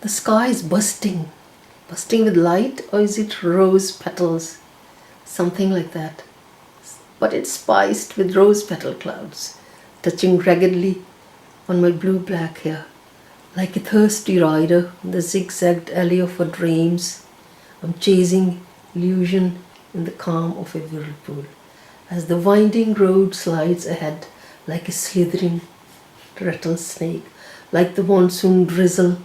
The sky is bursting with light, or is it rose petals? Something like that. But it's spiced with rose petal clouds, touching raggedly on my blue-black hair. Like a thirsty rider in the zigzagged alley of our dreams, I'm chasing illusion in the calm of a whirlpool. As the winding road slides ahead like a slithering rattlesnake, like the monsoon drizzle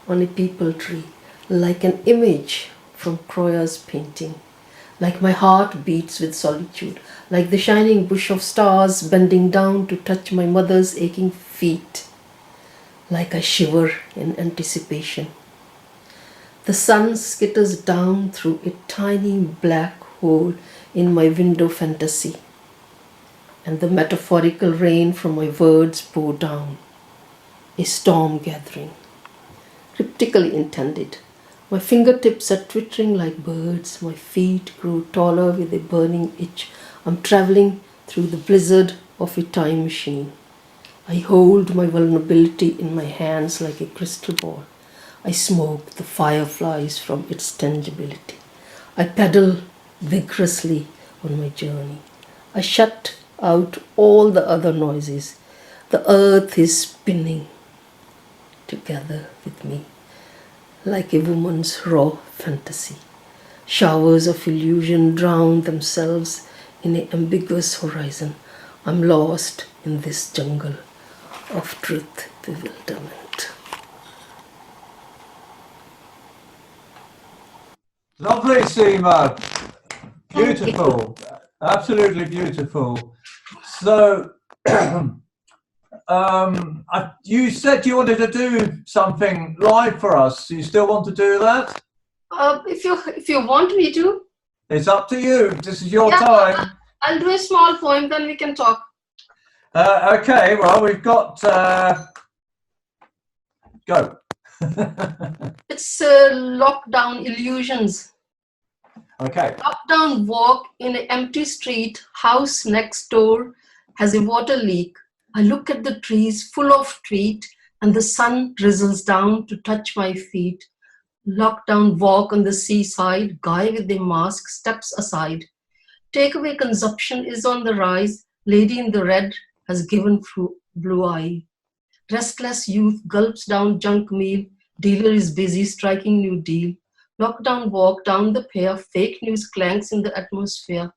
on a peepal tree, like an image from Croya's painting. Like my heart beats with solitude, like the shining bush of stars bending down to touch my mother's aching feet, like I shiver in anticipation. The sun skitters down through a tiny black hole in my window fantasy, and the metaphorical rain from my words pour down, a storm gathering, cryptically intended. My fingertips are twittering like birds, my feet grow taller with a burning itch. I'm traveling through the blizzard of a time machine. I hold my vulnerability in my hands like a crystal ball. I smoke the fireflies from its tangibility. I pedal vigorously on my journey. I shut out all the other noises. The earth is spinning together with me like a woman's raw fantasy. Showers of illusion drown themselves in an ambiguous horizon. I'm lost in this jungle of truth bewilderment. Lovely, Seema. Thank you. Beautiful. Absolutely beautiful. So, you said you wanted to do something live for us. You still want to do that? If you want me to, It's up to you. This is your yeah, time. I'll do a small poem. Then we can talk. Okay, well, we've got... go. It's lockdown illusions. Okay. Lockdown walk in an empty street. House next door has a water leak. I look at the trees full of tweet, and the sun drizzles down to touch my feet. Lockdown walk on the seaside. Guy with a mask steps aside. Takeaway consumption is on the rise. Lady in the red has given blue eye. Restless youth gulps down junk meal. Dealer is busy striking new deal. Lockdown walk down the pier. Fake news clanks in the atmosphere.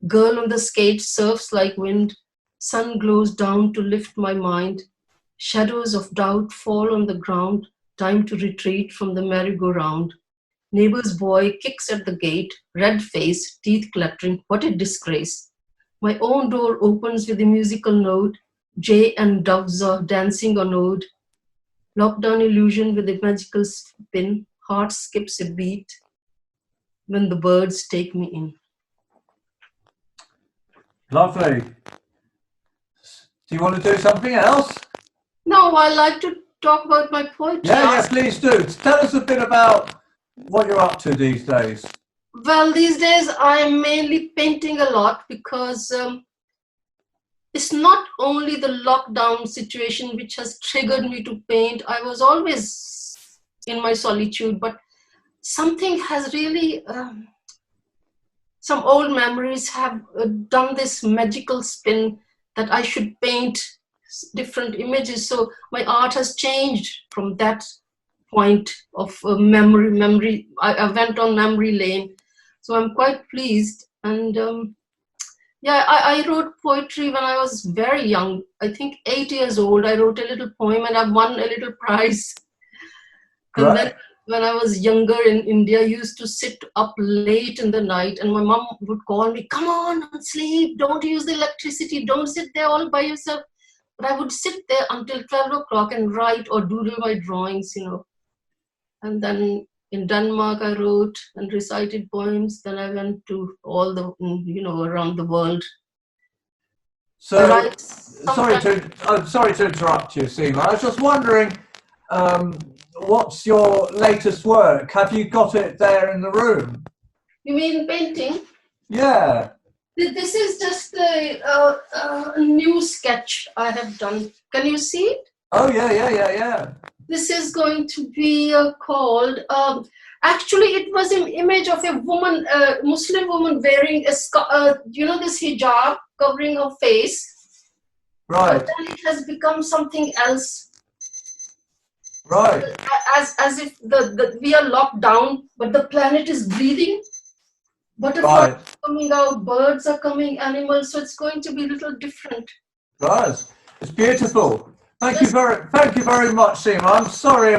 Girl on the skate surfs like wind. Sun glows down to lift my mind. Shadows of doubt fall on the ground. Time to retreat from the merry-go-round. Neighbor's boy kicks at the gate, red face, teeth clattering. What a disgrace. My own door opens with a musical note. Jay and doves are dancing on ode. Lockdown illusion with a magical spin. Heart skips a beat when the birds take me in. Lovely. Do you want to do something else? No, I like to talk about my poetry. Yeah, please do. Tell us a bit about what you're up to these days. Well, these days I'm mainly painting a lot because it's not only the lockdown situation which has triggered me to paint. I was always in my solitude, but something has really, some old memories have done this magical spin that I should paint different images. So my art has changed from that point of memory. I went on memory lane. So I'm quite pleased. And yeah, I wrote poetry when I was very young. I think 8 years old. I wrote a little poem and I won a little prize. And then when I was younger in India, I used to sit up late in the night and my mom would call me, come on, sleep, don't use the electricity, don't sit there all by yourself. But I would sit there until 12 o'clock and write or doodle my drawings, And then in Denmark, I wrote and recited poems. Then I went to all the, around the world. So, sorry to interrupt you, Seema. I was just wondering, what's your latest work? Have you got it there in the room? You mean painting? Yeah. This is just a new sketch I have done. Can you see it? Oh, yeah. This is going to be called. Actually, it was an image of a woman, Muslim woman wearing a this hijab covering her face. Right. But then it has become something else. Right. As if we are locked down, but the planet is breathing. Butterflies are coming out, birds are coming, animals. So it's going to be a little different. Right. It's beautiful. Thank you very much, Seema. I'm sorry.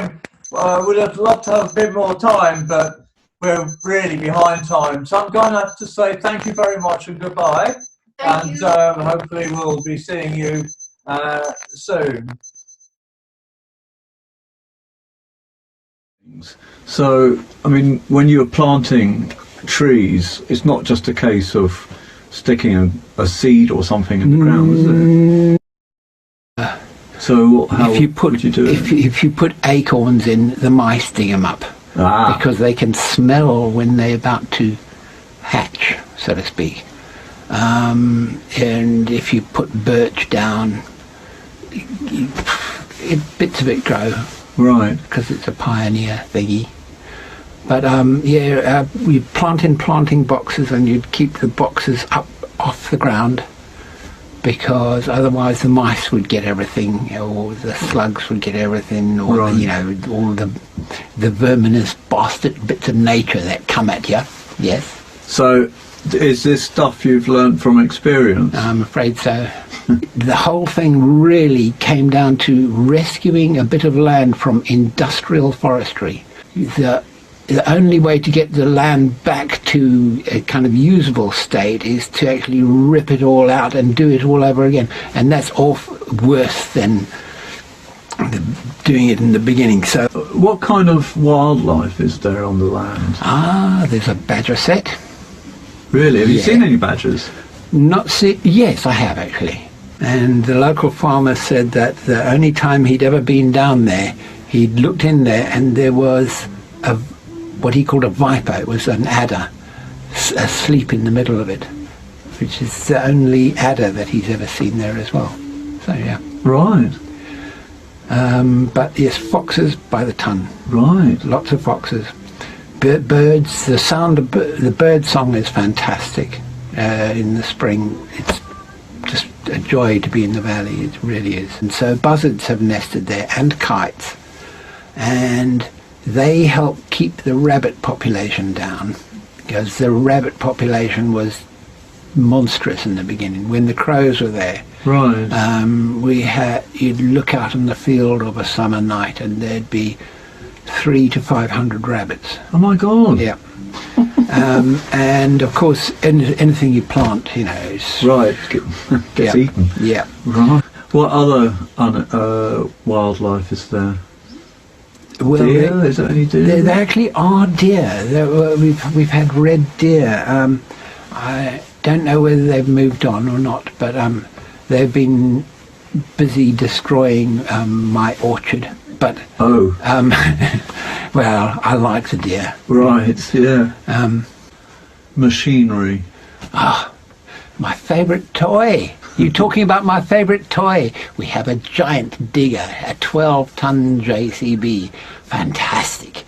Would have loved to have a bit more time, but we're really behind time. So I'm going to have to say thank you very much and goodbye. Thank you. Hopefully we'll be seeing you soon. So, I mean, when you're planting trees, it's not just a case of sticking a seed or something in the ground, is it? So how would you do it? If you put acorns in, the mice dig them up because they can smell when they're about to hatch, so to speak. And if you put birch down, bits of it grow. Right. Because it's a pioneer thingy. But we plant in planting boxes, and you'd keep the boxes up off the ground, because otherwise the mice would get everything, or the slugs would get everything, or right. All the verminous bastard bits of nature that come at you. Yes. So, is this stuff you've learned from experience? I'm afraid so. The whole thing really came down to rescuing a bit of land from industrial forestry. The only way to get the land back to a kind of usable state is to actually rip it all out and do it all over again. And that's worse than doing it in the beginning. So, what kind of wildlife is there on the land? There's a badger set. Really? Have you seen any badgers? Yes, I have actually. And the local farmer said that the only time he'd ever been down there, he'd looked in there and there was what he called a viper. It was an adder asleep in the middle of it, which is the only adder that he's ever seen there as well. So yeah. Right. But yes, foxes by the ton. Right. Lots of foxes. Birds, the sound of the bird song is fantastic in the spring. It's just a joy to be in the valley, it really is. And so buzzards have nested there, and kites, and they help keep the rabbit population down, because the rabbit population was monstrous in the beginning when the crows were there. Right. You'd look out in the field of a summer night and there'd be 300 to 500 rabbits. Oh my God. Yeah. And of course, anything you plant, is right gets eaten. Yeah. Right. What other wildlife is there? Well, deer? Is there any deer? There actually are deer. We've had red deer. I don't know whether they've moved on or not, but they've been busy destroying my orchard. But well, I like the deer. Right. Yeah. Machinery. My favourite toy. You're talking about my favourite toy. We have a giant digger, a 12-ton JCB. Fantastic.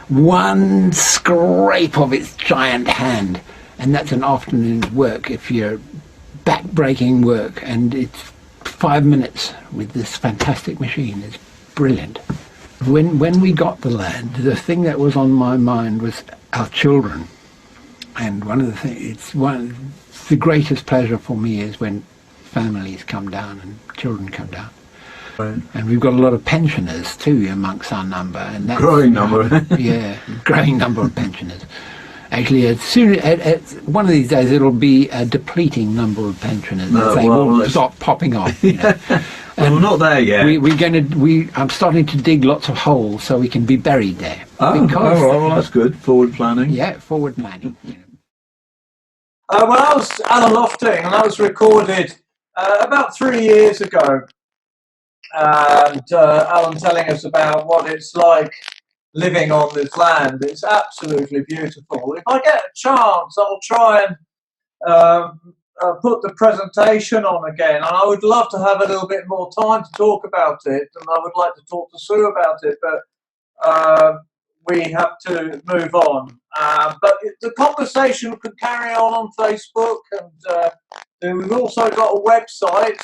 One scrape of its giant hand, and that's an afternoon's work if you're back-breaking work, and it's 5 minutes with this fantastic machine. It's brilliant. When we got the land, the thing that was on my mind was our children. And one of the things, the greatest pleasure for me is when families come down and children come down. Right. And we've got a lot of pensioners too amongst our number. And that's, growing number. Yeah, growing number of pensioners. Actually, one of these days it'll be a depleting number of pensioners. They will stop popping off. Well, we're not there yet. I'm starting to dig lots of holes so we can be buried there. Well, that's good. Forward planning. Yeah, forward planning. Well, that was Alan Lofting, and that was recorded about 3 years ago. And Alan telling us about what it's like living on this land. It's absolutely beautiful. If I get a chance, I'll try and put the presentation on again, and I would love to have a little bit more time to talk about it, and I would like to talk to Sue about it, but we have to move on. But the conversation could carry on Facebook, and we've also got a website,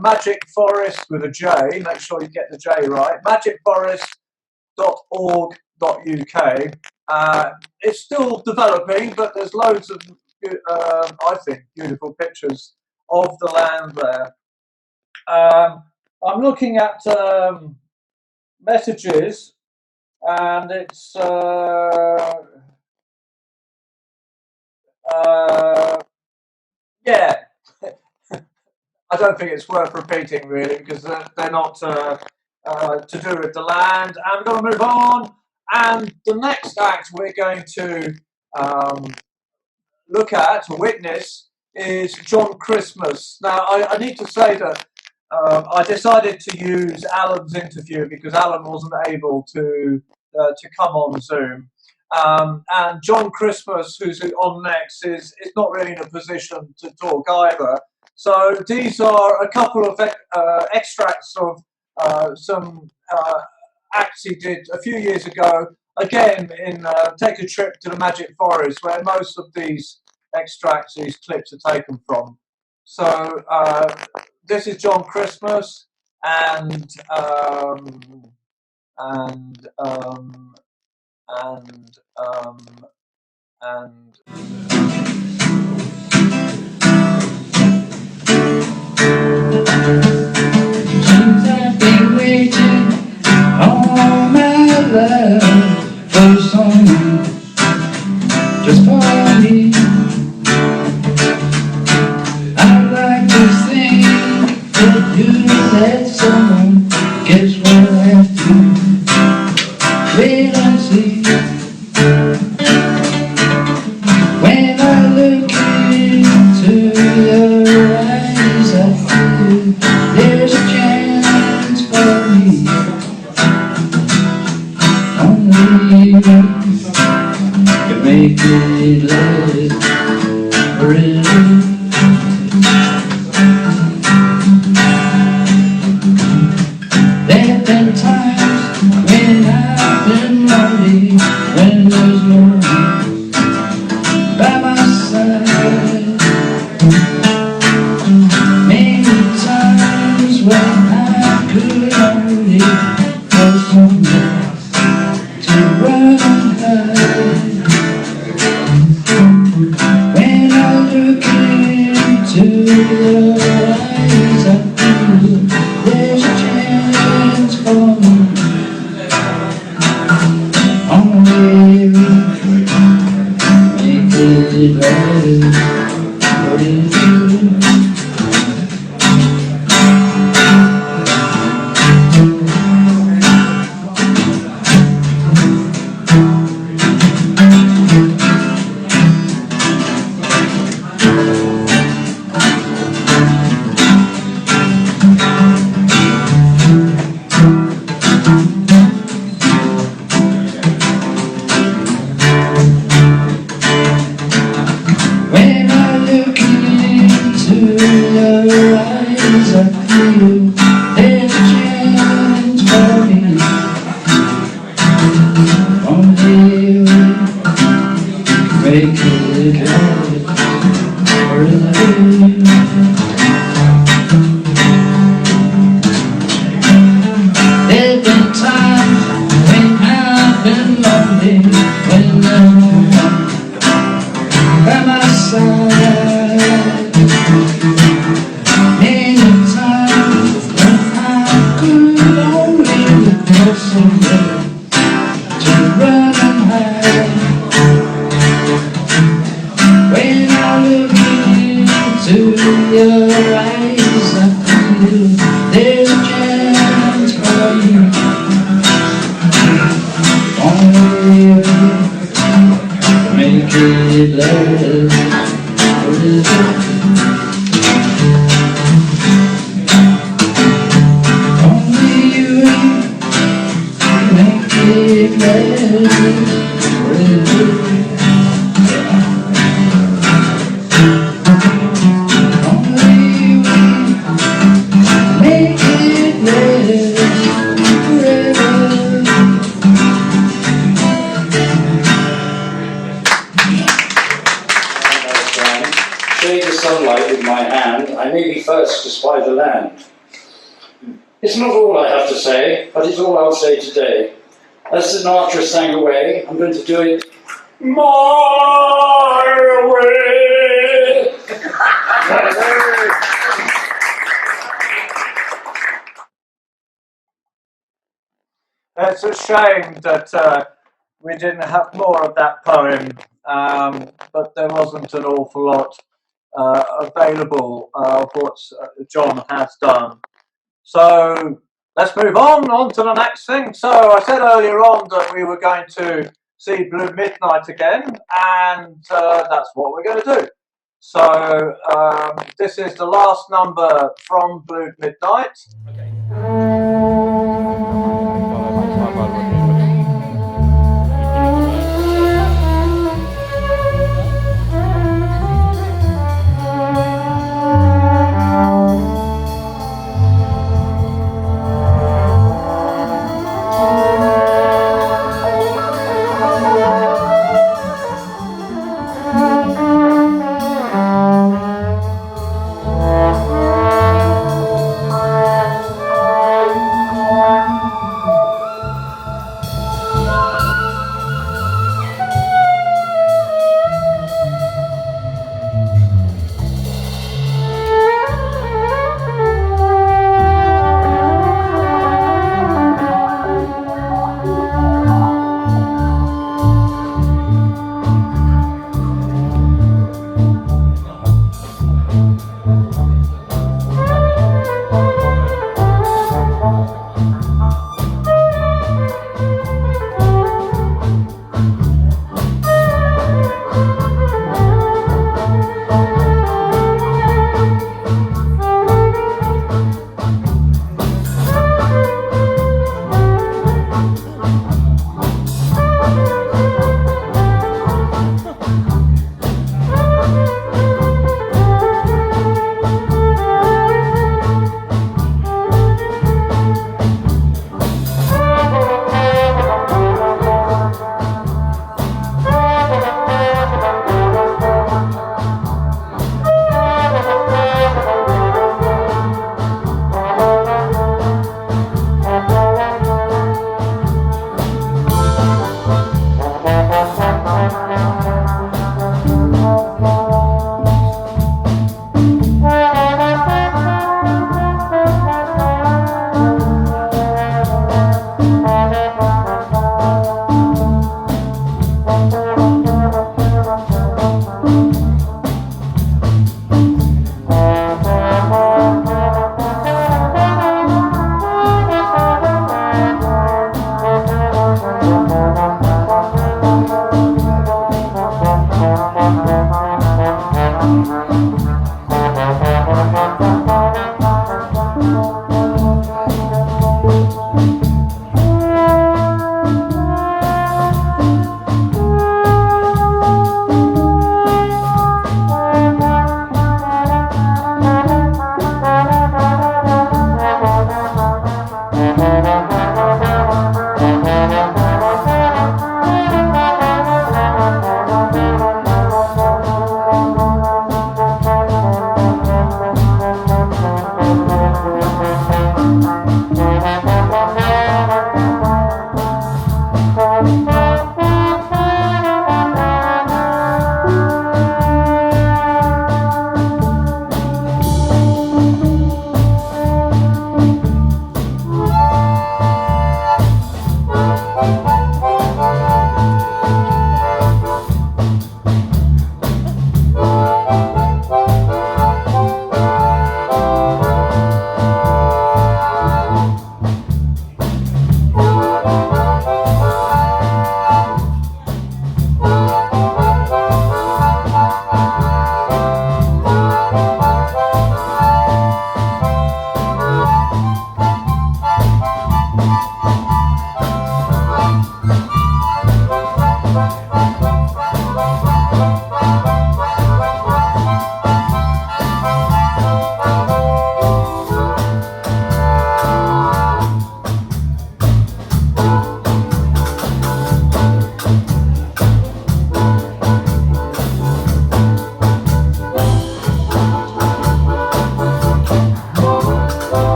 Majic Forest with a J. Make sure you get the J right. magicforest.org.uk. It's still developing, but there's loads of, I think, beautiful pictures of the land there. I'm looking at messages, and it's yeah. I don't think it's worth repeating really, because they're not to do with the land. And we're going to move on. And the next act we're going to look at, or witness, is John Christmas. Now, I need to say that I decided to use Alan's interview because Alan wasn't able to come on Zoom. And John Christmas, who's on next, is not really in a position to talk either. So these are a couple of extracts of some acts he did a few years ago, again in Take a Trip to the Magic Forest, where most of these extracts, these clips are taken from. So this is John Christmas, and since I've been waiting all my life for someone just for me. I'd like to think that you let someone guess what I have to wait and see. When I look into your eyes, I feel there's a chance for me. Only you can make it last forever. There've been times when I've been lonely, when there's no one by my side. Many times when I could only have someone to run and hide. When I look into your eyes, I feel there's a chance for me. Only you make it last forever. When I look into your eyes, I feel there's a chance for me. Only you make it last forever. There's been times when I've been lonely, when there's no one by my side. Many times when I could only look for somewhere to run and hide. When I look into your eyes, I feel there's a chance for you. Only you make it last forever. Only you make it last forever. the sunlight with my hand, I may be first to spy the land. It's not all I have to say, but it's all I'll say today. As Sinatra sang away, I'm going to do it my way. It's a shame that we didn't have more of that poem, but there wasn't an awful lot available of what John has done. So let's move on to the next thing. So I said earlier on that we were going to see Blue Midnight again, and that's what we're going to do. So this is the last number from Blue Midnight.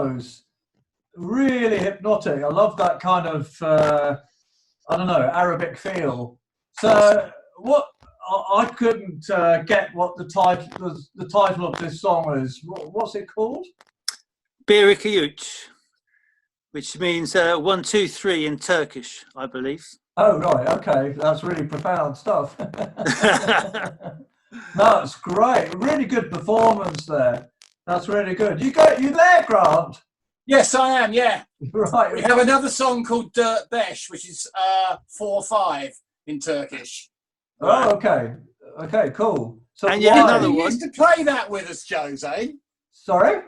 solos, really hypnotic. I love that kind of I don't know, Arabic feel. So what I couldn't get what the title of this song is. What's it called? Birikayuch, which means 1, 2, 3 in Turkish, I believe. Oh right, okay, that's really profound stuff. That's great, really good performance there. That's really good. You there, Grant? Yes, I am. Yeah. Right. We have another song called Dirt Besh, which is 4/5 in Turkish. Oh, okay. Okay, cool. So and yet another You one. used to play that with us, Jose. Sorry?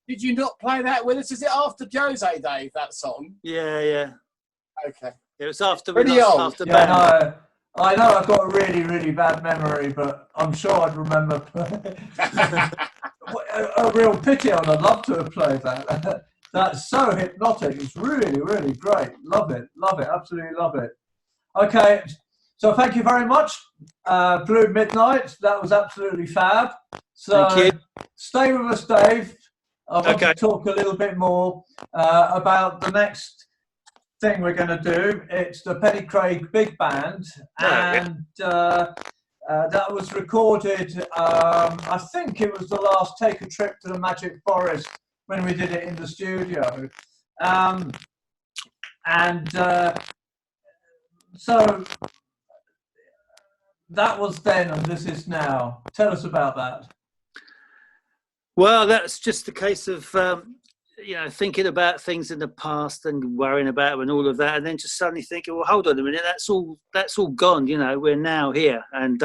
Did you not play that with us? Is it after Jose, Dave, that song? Yeah. Okay. It was after Pretty old. after Yeah, band. no, I know I've got a really, really bad memory, but I'm sure I'd remember. A real pity, and I'd love to have played that. That's so hypnotic. It's really, really great. Love it, absolutely love it. Okay, so thank you very much, Blue Midnight. That was absolutely fab. So Thank you. Stay with us, Dave. I want Okay. to talk a little bit more about the next thing we're going to do. It's the Penny Craig Big Band, and that was recorded, I think it was the last Take a Trip to the Magic Forest when we did it in the studio. So that was then and this is now. Tell us about that. Well, that's just a case of thinking about things in the past and worrying about them and all of that, and then just suddenly thinking, well, hold on a minute, that's all gone. We're now here, and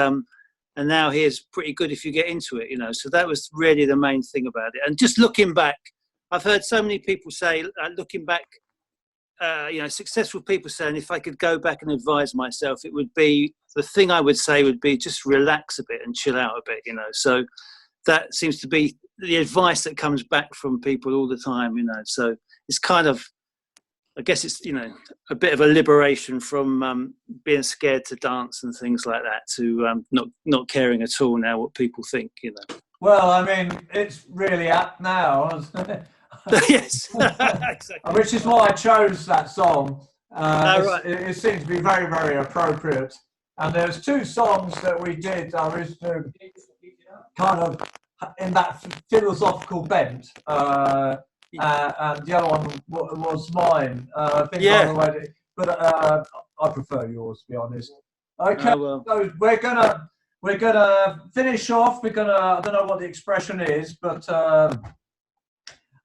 now here's pretty good if you get into it. So that was really the main thing about it. And just looking back, I've heard so many people say, looking back, successful people saying, if I could go back and advise myself, it would be, the thing I would say would be just relax a bit and chill out a bit. So that seems to be the advice that comes back from people all the time, so it's kind of, I guess it's, a bit of a liberation from being scared to dance and things like that, to not caring at all now what people think, Well, I mean, it's really apt now. Yes, exactly. Which is why I chose that song. Right. It seems to be very, very appropriate. And there's two songs that we did. I was kind of in that philosophical bent, and the other one was mine. I think but I prefer yours, to be honest. Okay, well. So we're gonna finish off. I don't know what the expression is, but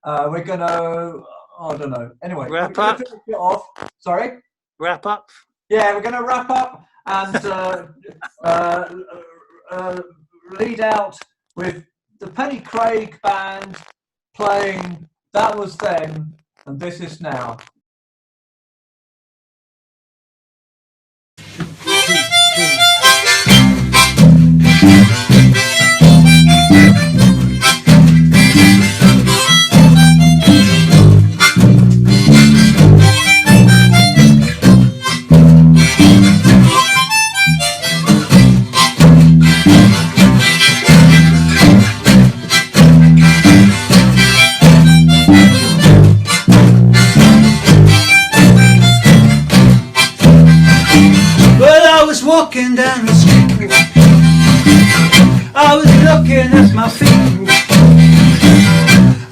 we're gonna, I don't know. Anyway, wrap up. Finish it off. Sorry. Wrap up. Yeah, we're gonna wrap up and lead out with the Penny Craig Band playing That Was Then and This Is Now. Walking down the street, I was looking at my feet,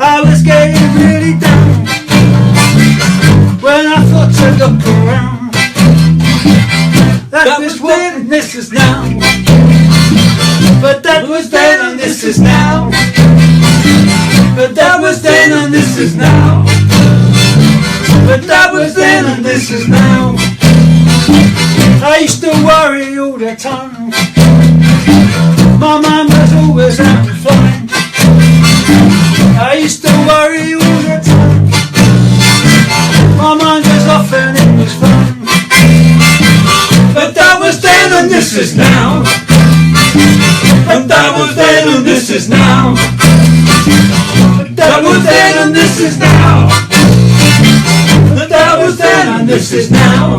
I was getting really down, when I thought to look around. That was then and this is now, but that was then and this is now, but that was then and this is now, but that was then and this is now. I used to worry all the time, my mind was always out to find. I used to worry all the time, my mind was off and it was fun. But that was then and this is now, but that was then and this is now, but that was then and this is now, but that was then and this is now.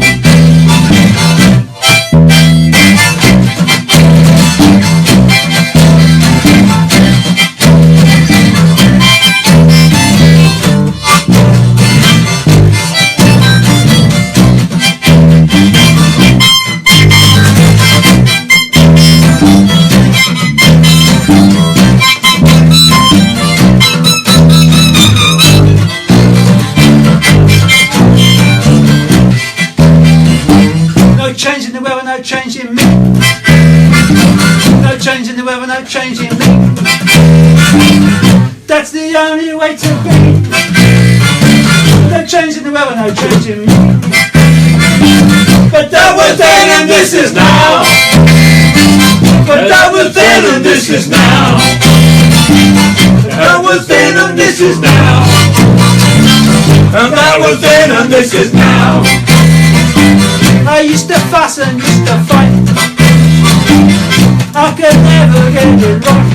no change in me. No change in the weather, no change in me. That's the only way to be. No change in the weather, no change in me. But that was then and this is now. But that was then and this is now. That was then and this is now. And that was then and this is now. I used to fuss and used to fight. I could never get it wrong.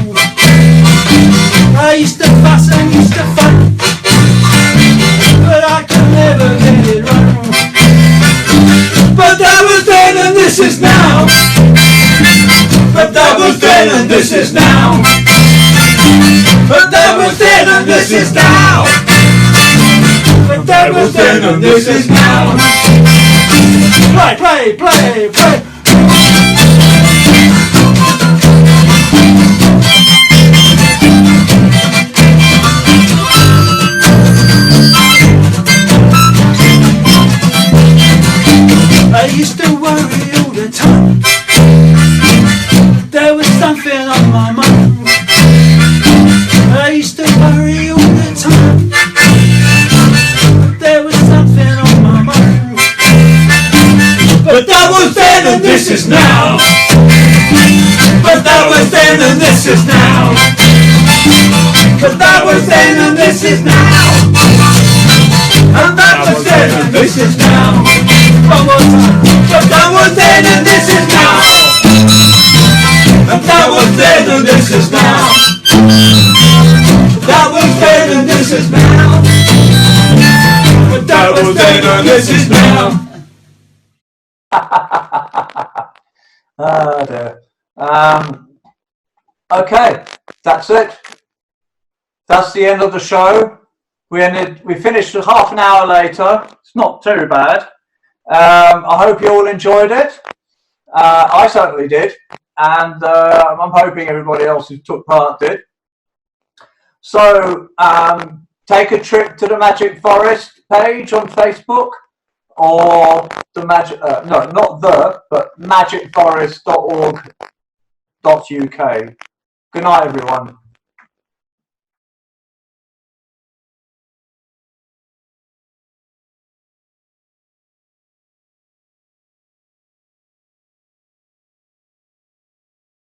I used to fuss and used to fight, but I could never get it wrong. But that was then and this is now. But that was then and this is now. But that was then and this is now. But that was then and this is now. Play, play, play, play. I used to worry all the time. There was something on my mind. I used to worry all the time. There was something on my mind. But that was then and this is now. But that was then and this is now. But that was then and this is now. And that was then and this is now. One more time. But that was then and this is now. And that was then and this is now. That was then and this is now. But that was then and this is now. Oh dear. Okay, that's it. That's the end of the show. We finished half an hour later. It's not too bad. I hope you all enjoyed it. I certainly did, and I'm hoping everybody else who took part did. So take a trip to the Magic Forest page on Facebook, or the Magic, no, not the, but magicforest.org.uk. Good night, everyone.